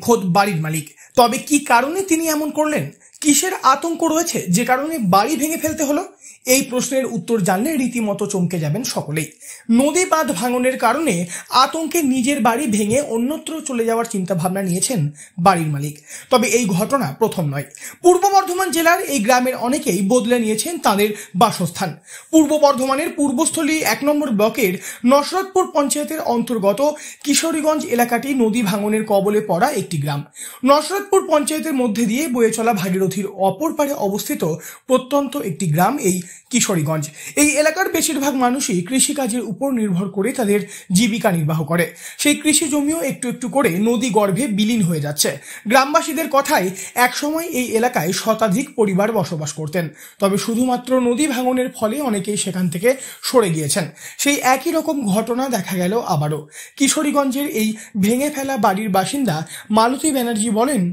খোদ বাড়ির মালিক। তবে কি কারণে তিনি এমন করলেন, কিসের আতঙ্ক রয়েছে যে কারণে বাড়ি ভেঙে ফেলতে হলো, এই প্রশ্নের উত্তর জানলে রীতিমতো চমকে যাবেন সকলেই। নদী বাঁধ ভাঙনের কারণে আতঙ্কে নিজের বাড়ি ভেঙে অন্যত্র চলে যাওয়ার চিন্তা ভাবনা নিয়েছেন বাড়ির মালিক। তবে এই ঘটনা প্রথম নয়। পূর্ব বর্ধমান জেলার এই গ্রামের অনেকেই বদলে নিয়েছেন তাদের বাসস্থান। পূর্ব বর্ধমানের পূর্বস্থলী 1 নম্বর ব্লকের নসরতপুর পঞ্চায়েতের অন্তর্গত কিশোরীগঞ্জ এলাকাটি নদী ভাঙনের কবলে পড়া একটি গ্রাম। নসরতপুর পঞ্চায়েতের মধ্যে দিয়ে বয়ে চলা ভাগীরথীর অপর পারে অবস্থিত প্রত্যন্ত একটি গ্রাম এই কিশোরীগঞ্জ। এই এলাকার বেশিরভাগ মানুষই কৃষিকাজের উপর নির্ভর করে তাদের জীবিকা নির্বাহ করে। সেই কৃষি জমিও একটু একটু করে নদী গর্ভে বিলীন হয়ে যাচ্ছে। গ্রামবাসীদের কথায় একসময় এই এলাকায় শতাধিক পরিবার বসবাস করতেন। তবে শুধুমাত্র নদী ভাঙনের ফলে অনেকেই সেখান থেকে সরে গিয়েছেন। সেই একই রকম ঘটনা দেখা গেল আবারও। কিশোরীগঞ্জের এই ভেঙে ফেলা বাড়ির বাসিন্দা মালতী ব্যানার্জি বলেন,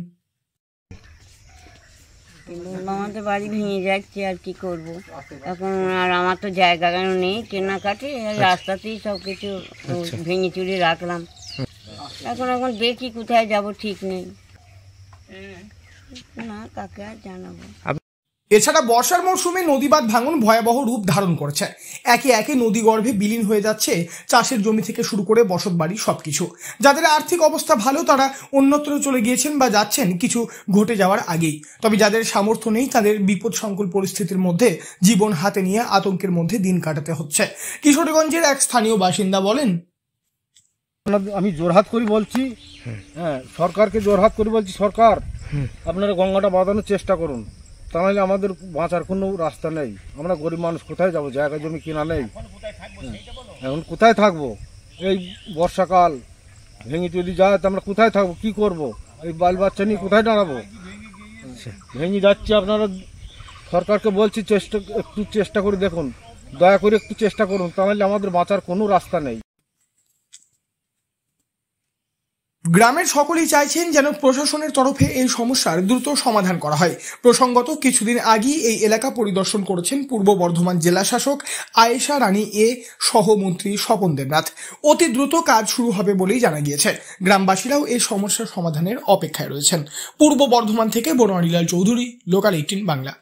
আমাদের বাড়ি ভেঙে যাচ্ছে, আর কি করব এখন। আর আমার তো জায়গা নেই কেনাকাটি, রাস্তাতেই সব কিছু ভেঙে চুরি রাখলাম। এখন দেখি কোথায় যাব, ঠিক নেই, না কাকে আর জানাবো। এছাড়া বর্ষার মৌসুমে নদীবাঁধ ভাঙন ভয়াবহ রূপ ধারণ করেছে। একে একে নদী গর্ভে বিলীন হয়ে যাচ্ছে চাষের জমি থেকে শুরু করে বসত বাড়ি সবকিছু। যাদের আর্থিক অবস্থা ভালো তারা অন্যত্র চলে গিয়েছেন বা যাচ্ছেন কিছু ঘটে যাওয়ার আগেই। তবে যাদের সামর্থ্য নেই তাদের বিপদ সংকুল পরিস্থিতির মধ্যে জীবন হাতে নিয়ে আতঙ্কের মধ্যে দিন কাটাতে হচ্ছে। কিশোরীগঞ্জের এক স্থানীয় বাসিন্দা বলেন, আমি জোরহাত করে বলছি, হ্যাঁ সরকারকে জোরহাত করে বলছি, সরকার আপনারা গঙ্গাটা বাঁধানোর চেষ্টা করুন, তাহলে আমাদের বাঁচার কোনো রাস্তা নেই। আমরা গরিব মানুষ কোথায় যাব, জায়গা জমি কেনা নেই, এখন কোথায় থাকবো? এই বর্ষাকাল ভেঙে যদি যায় তো আমরা কোথায় থাকবো, কি করব? এই বাল বাচ্চা নিয়ে কোথায় দাঁড়াবো? ভেঙে যাচ্ছে, আপনারা সরকারকে বলছি একটু চেষ্টা করে দেখুন, দয়া করে একটু চেষ্টা করুন, তাহলে আমাদের বাঁচার কোনো রাস্তা নেই। গ্রামের সকলেই চাইছেন যেন প্রশাসনের তরফে এই সমস্যার দ্রুত সমাধান করা হয়। প্রসঙ্গত কিছুদিন আগেই এই এলাকা পরিদর্শন করেছেন পূর্ব বর্ধমান জেলা শাসক আয়েশা রানী সহমন্ত্রী স্বপন দেবনাথ। অতি দ্রুত কাজ শুরু হবে বলেই জানা গিয়েছে। গ্রামবাসীরাও এই সমস্যার সমাধানের অপেক্ষায় রয়েছেন। পূর্ব বর্ধমান থেকে বনোয়ারিলাল চৌধুরী, লোকাল 18 বাংলা।